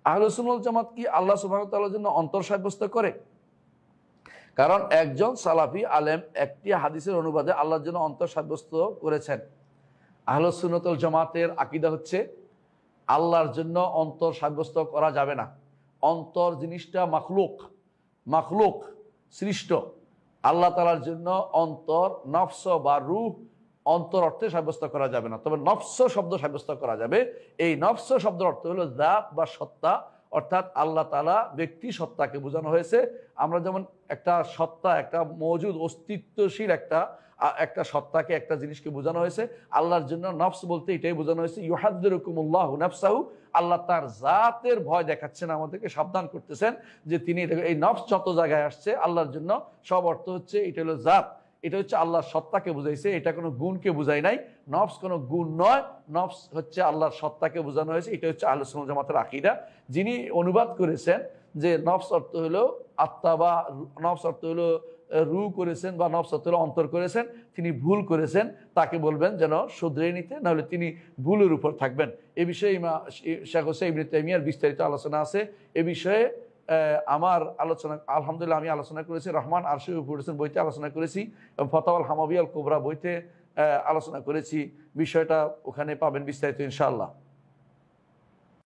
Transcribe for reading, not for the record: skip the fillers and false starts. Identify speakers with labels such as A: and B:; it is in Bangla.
A: আহলে সুন্নাত ওয়াল জামাত কি আল্লাহ সুবহানাহু ওয়া তাআলার জন্য অন্তর সাব্যস্ত করে? কারণ একজন সালাফি আলেম একটি হাদিসের অনুবাদে আল্লাহর জন্য অন্তর সাব্যস্ত করেছেন। আহলে সুন্নাত ওয়াল জামাতের আকীদা হচ্ছে আল্লাহর জন্য অন্তর সাব্যস্ত করা যাবে না। অন্তর জিনিসটা মাখলুক সৃষ্ট। আল্লাহ তাআলার জন্য অন্তর, নফস বা রূহ অন্তর অর্থে সাব্যস্ত করা যাবে না, তবে নফস শব্দ সাব্যস্ত করা যাবে। এই নফস শব্দের অর্থ হলো জাত বা সত্তা, অর্থাৎ আল্লাহ তাআলা ব্যক্তি সত্তাকে বোঝানো হয়েছে। আমরা যেমন একটা সত্তা, একটা মওজুদ অস্তিত্বশীল একটা সত্তাকে, একটা জিনিসকে বোঝানো হয়েছে, আল্লাহর জন্য নফস বলতে এটাই বোঝানো হয়েছে। ইউহাযযিরুকুমুল্লাহু নাফসাহু, আল্লাহ তার জাতের ভয় দেখাচ্ছেন, আমাদেরকে সাবধান করতেছেন যে তিনি এই নফস যত জায়গায় আসছে আল্লাহর জন্য সব অর্থ হচ্ছে এটা হলো জাত, এটা হচ্ছে আল্লাহর সত্তাকে বুঝাইছে, এটা কোনো গুণকে বুঝাই নাই। নফস কোনো গুণ নয়, নফস হচ্ছে আল্লাহর সত্তাকে বোঝানো হয়েছে। এটা হচ্ছে আহলে সুন্নাত ওয়াল জামাতের আকীদা। যিনি অনুবাদ করেছেন যে নফস অর্থ হলো আত্মা বা নফস অর্থ হলো রূহ করেছেন বা নফস অর্থ হলো অন্তর করেছেন, তিনি ভুল করেছেন। তাকে বলবেন যেন শুধরে নিতে, নাহলে তিনি ভুলের উপর থাকবেন। এ বিষয়ে শেখ হোসেন ইবনে তাইমিয়ার বিস্তারিত আলোচনা আছে। এ বিষয়ে আমার আলোচনা, আলহামদুলিল্লাহ আমি আলোচনা করেছি, রহমান আরশির উপর পড়েছেন বইতে আলোচনা করেছি, এবং ফতাওয়াল হামাবিয়াল কুবরা বইতে আলোচনা করেছি। বিষয়টা ওখানে পাবেন বিস্তারিত ইনশাআল্লাহ।